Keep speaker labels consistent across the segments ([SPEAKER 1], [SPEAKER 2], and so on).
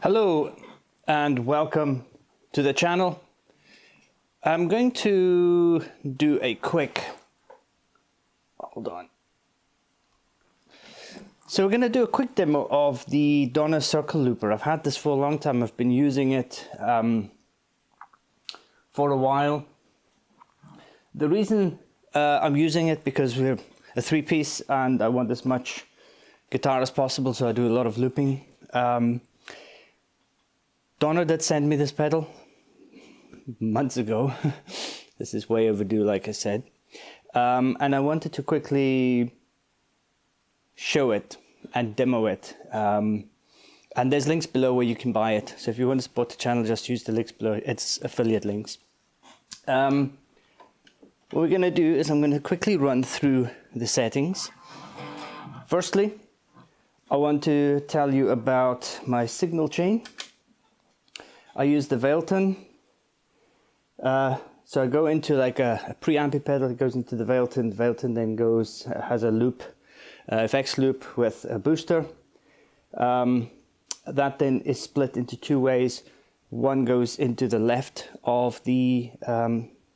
[SPEAKER 1] Hello and welcome to the channel. I'm going to do a quick, hold on. So we're going to do a quick demo of the Donner Circle Looper. I've had this for a long time. I've been using it for a while. The reason I'm using it because we're a three-piece and I want as much guitar as possible, so I do a lot of looping. Donner did send me this pedal months ago. This is way overdue, like I said. And I wanted to quickly show it and demo it. And there's links below where you can buy it. So if you want to support the channel, just use the links below. It's affiliate links. What we're going to do is I'm going to quickly run through the settings. Firstly, I want to tell you about my signal chain. I use the Velton. So I go into like a preampy pedal, it goes into the Velton. The Velton then has a loop, effects loop with a booster. That then is split into two ways. One goes into the left of the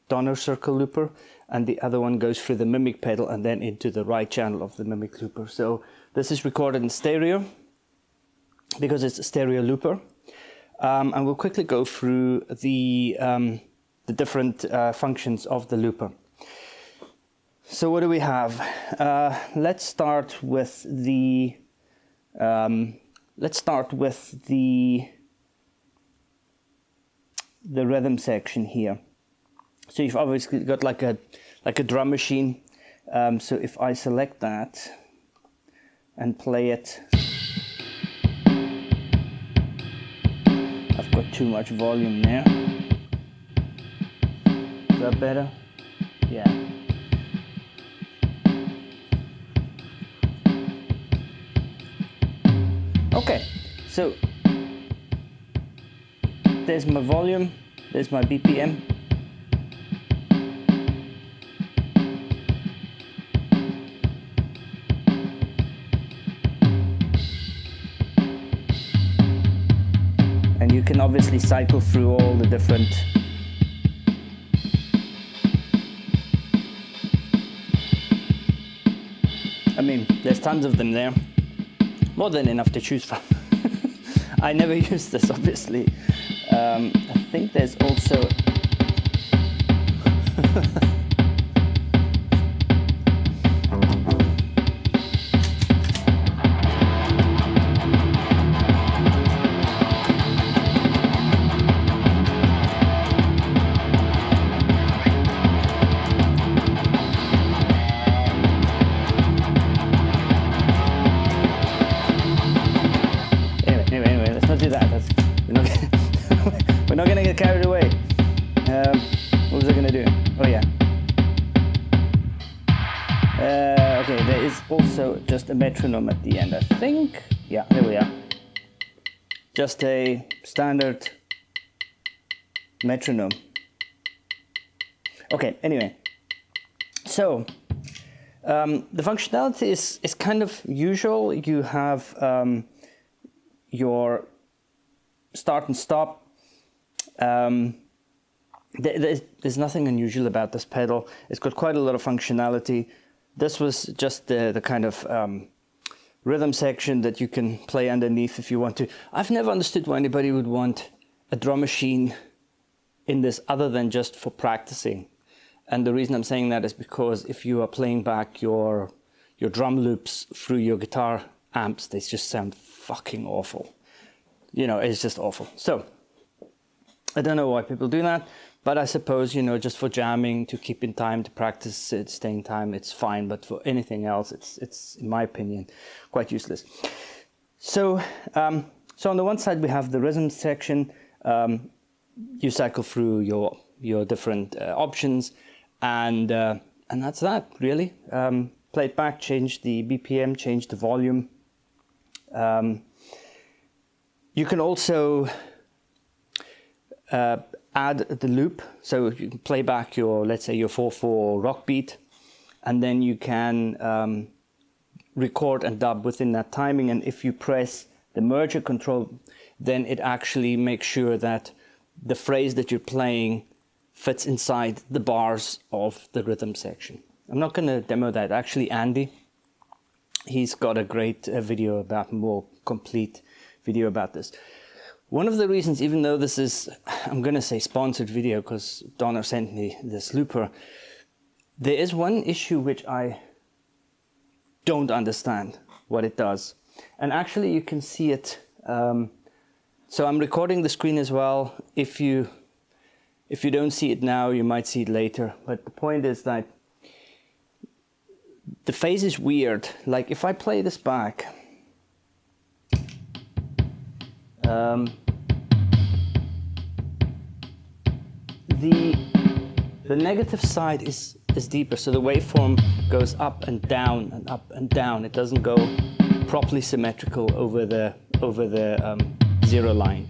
[SPEAKER 1] Donner Circle Looper, and the other one goes through the Mimic pedal and then into the right channel of the Mimic Looper. So this is recorded in stereo because it's a stereo looper. And we'll quickly go through the different functions of the looper. So what do we have? Let's start with the rhythm section here. So you've obviously got like a drum machine. So if I select that and play it, I've got too much volume there. Is that better? Yeah. Okay, so there's my volume, there's my BPM. And you can obviously cycle through all the different there's tons of them there. More than enough to choose from. I never use this, obviously. I think there's also we're not gonna get carried away. What was I gonna do? Oh yeah. Okay, there is also just a metronome at the end, I think. Yeah, there we are. Just a standard metronome. Okay, anyway. So, the functionality is kind of usual. You have your start and stop. There's nothing unusual about this pedal. It's got quite a lot of functionality. This was just the kind of rhythm section that you can play underneath if you want to. I've never understood why anybody would want a drum machine in this other than just for practicing. And the reason I'm saying that is because if you are playing back your drum loops through your guitar amps, they just sound fucking awful. You know, it's just awful. So I don't know why people do that, but I suppose, you know, just for jamming, to keep in time, to practice it, stay in time, it's fine. But for anything else, it's in my opinion, quite useless. So, so on the one side we have the rhythm section. You cycle through your different options, and that's that really. Play it back, change the BPM, change the volume. You can also add the loop, so you can play back your, let's say, your 4/4 rock beat, and then you can record and dub within that timing. And if you press the merger control, then it actually makes sure that the phrase that you're playing fits inside the bars of the rhythm section. I'm not going to demo that. Actually, Andy, he's got a great video about, more complete video about this. One of the reasons, even though this is, I'm going to say sponsored video because Donna sent me this looper, there is one issue which I don't understand what it does. And actually you can see it. So I'm recording the screen as well. If you don't see it now, you might see it later. But the point is that the phase is weird. Like if I play this back, the negative side is deeper, so the waveform goes up and down and up and down. It doesn't go properly symmetrical over the zero line.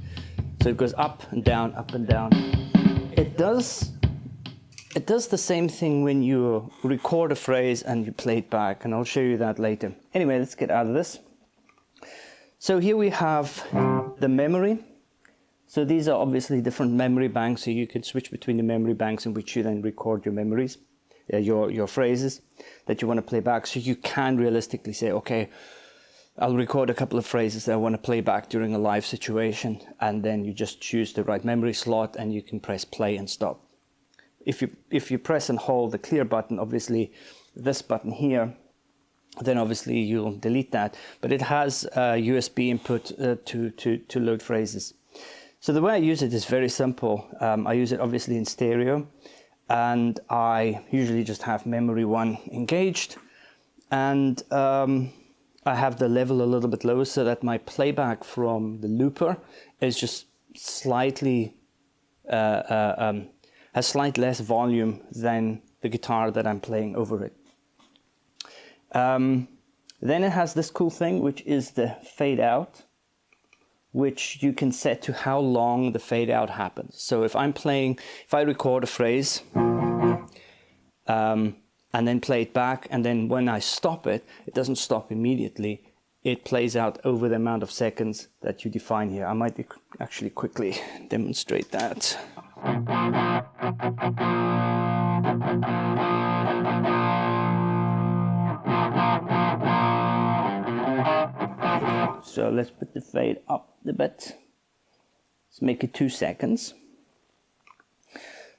[SPEAKER 1] So it goes up and down, up and down. It does the same thing when you record a phrase and you play it back, and I'll show you that later. Anyway, let's get out of this. So here we have the memory. So these are obviously different memory banks, so you can switch between the memory banks in which you then record your memories, your phrases that you want to play back. So you can realistically say, okay, I'll record a couple of phrases that I want to play back during a live situation, and then you just choose the right memory slot and you can press play and stop. If you press and hold the clear button, obviously this button here, then obviously you'll delete that, but it has a USB input to load phrases. So the way I use it is very simple. I use it obviously in stereo, and I usually just have memory 1 engaged, and I have the level a little bit lower so that my playback from the looper is just slightly, has slight less volume than the guitar that I'm playing over it. Then it has this cool thing, which is the fade out, which you can set to how long the fade out happens. So if I record a phrase and then play it back, and then when I stop it, it doesn't stop immediately. It plays out over the amount of seconds that you define here. I might actually quickly demonstrate that. So let's put the fade up a bit. Let's make it 2 seconds.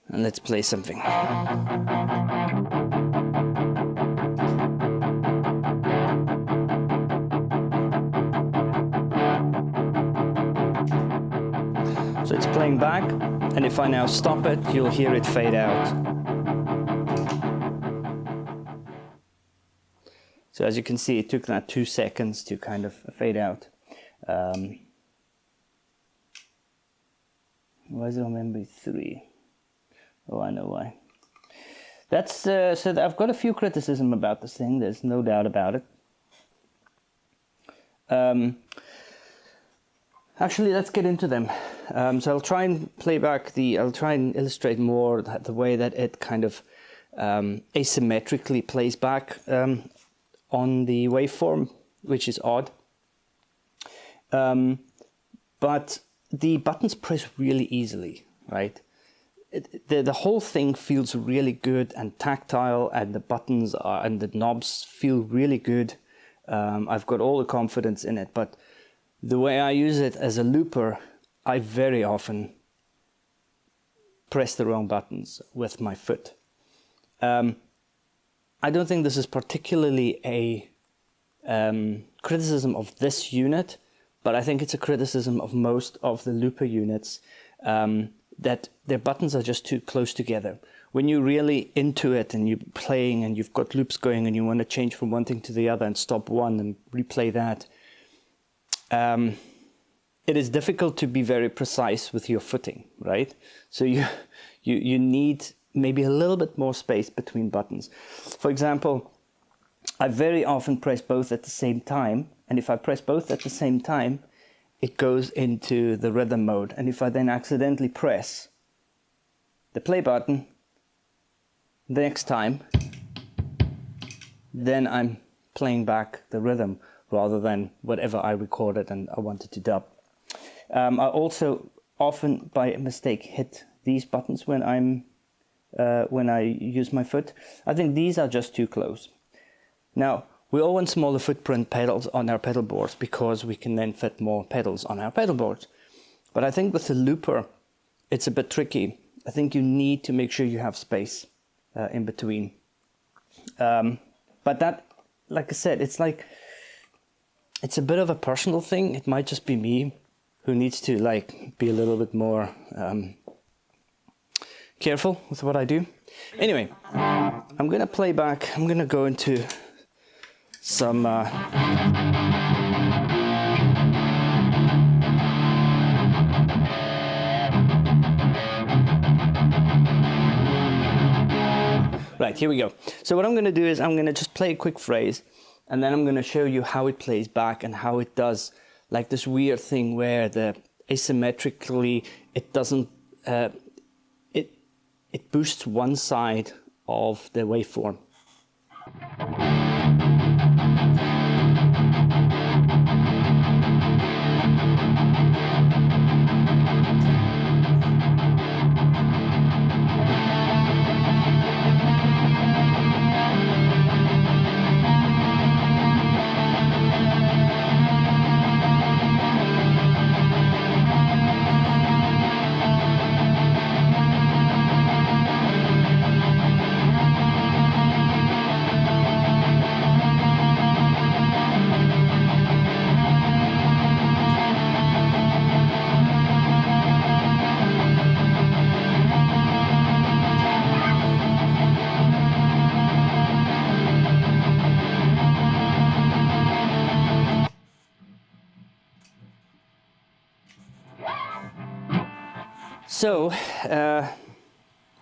[SPEAKER 1] And let's play something. So it's playing back, and if I now stop it, you'll hear it fade out. So as you can see, it took that 2 seconds to kind of fade out. Why is it on memory 3? Oh, I know why. That's so I've got a few criticism about this thing. There's no doubt about it. Actually, let's get into them. So I'll try and I'll try and illustrate more the way that it kind of asymmetrically plays back on the waveform, which is odd. But the buttons press really easily, right? The whole thing feels really good and tactile, and the buttons and the knobs feel really good. I've got all the confidence in it, but the way I use it as a looper, I very often press the wrong buttons with my foot. I don't think this is particularly a criticism of this unit, but I think it's a criticism of most of the looper units, that their buttons are just too close together. When you're really into it and you're playing and you've got loops going and you want to change from one thing to the other and stop one and replay that, it is difficult to be very precise with your footing, right? So you need maybe a little bit more space between buttons. For example, I very often press both at the same time, and if I press both at the same time, it goes into the rhythm mode. And if I then accidentally press the play button the next time, then I'm playing back the rhythm rather than whatever I recorded and I wanted to dub. I also often, by mistake, hit these buttons when I use my foot. I think these are just too close. Now, we all want smaller footprint pedals on our pedal boards because we can then fit more pedals on our pedal boards. But I think with the looper, it's a bit tricky. I think you need to make sure you have space in between. But that, like I said, it's a bit of a personal thing. It might just be me who needs to be a little bit more careful with what I do. Anyway, I'm gonna play back. I'm gonna go into some right, here we go. So what I'm gonna do is I'm gonna just play a quick phrase, and then I'm gonna show you how it plays back and how it does like this weird thing where the asymmetrically it doesn't it boosts one side of the waveform. So,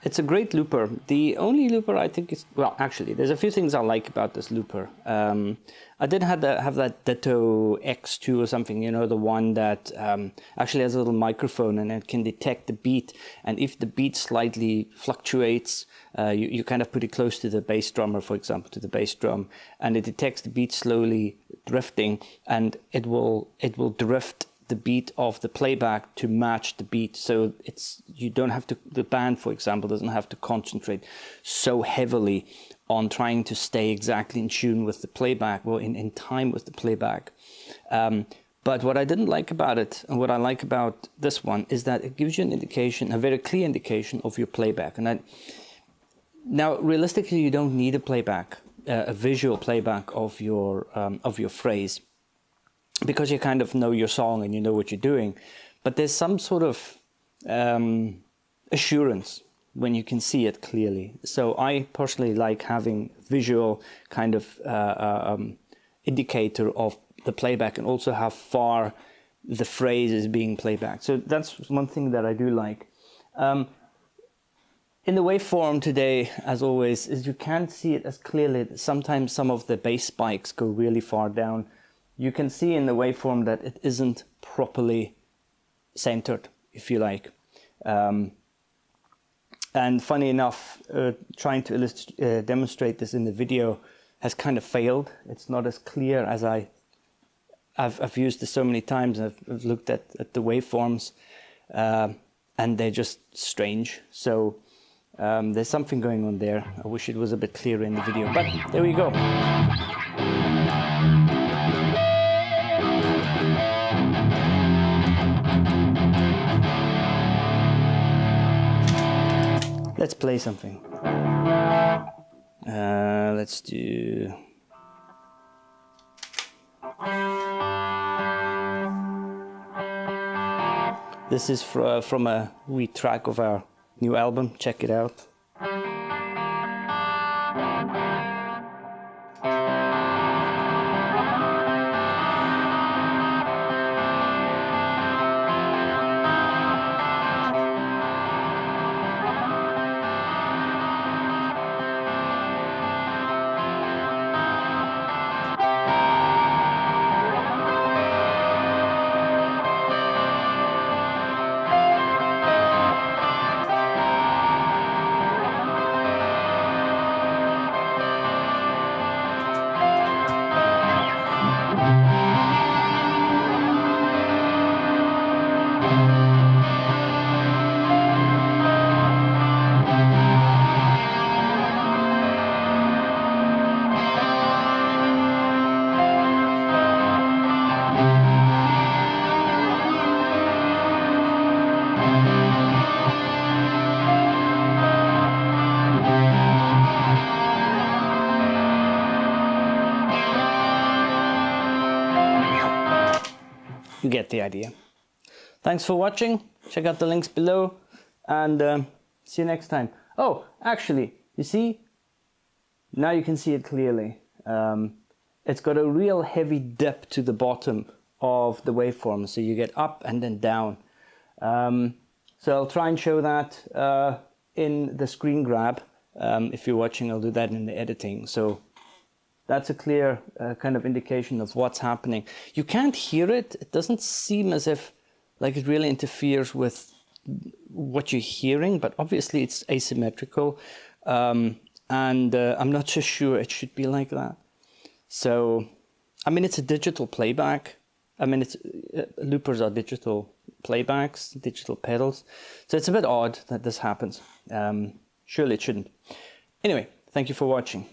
[SPEAKER 1] it's a great looper. The only looper I think is, well, actually, there's a few things I like about this looper. I did have that Ditto X2 or something, you know, the one that actually has a little microphone and it can detect the beat. And if the beat slightly fluctuates, you kind of put it close to the bass drummer, for example, to the bass drum, and it detects the beat slowly drifting, and it will drift the beat of the playback to match the beat, so you don't have to, the band for example doesn't have to concentrate so heavily on trying to stay exactly in tune with the playback, or in time with the playback. But what I didn't like about it, and what I like about this one, is that it gives you an indication, a very clear indication of your playback. And now realistically you don't need a playback, a visual playback of your phrase, because you kind of know your song and you know what you're doing. But there's some sort of assurance when you can see it clearly. So I personally like having visual kind of indicator of the playback, and also how far the phrase is being played back. So that's one thing that I do like. In the waveform today, as always, is you can't see it as clearly. Sometimes some of the bass spikes go really far down. You can see in the waveform that it isn't properly centered, if you like. And funny enough, trying to demonstrate this in the video has kind of failed. It's not as clear as I've used this so many times. I've looked at the waveforms, and they're just strange. So there's something going on there. I wish it was a bit clearer in the video, but there we go. Let's play something. Let's do... This is from a wee track of our new album. Check it out. you get the idea. Thanks for watching. Check out the links below, and see you next time. Oh, actually, you see, now you can see it clearly. It's got a real heavy dip to the bottom of the waveform, so you get up and then down. So I'll try and show that in the screen grab. If you're watching, I'll do that in the editing. So that's a clear kind of indication of what's happening. You can't hear it. It doesn't seem as if like it really interferes with what you're hearing, but obviously it's asymmetrical. And I'm not so sure it should be like that. So, I mean, it's a digital playback. I mean, loopers are digital playbacks, digital pedals. So it's a bit odd that this happens. Surely it shouldn't. Anyway, thank you for watching.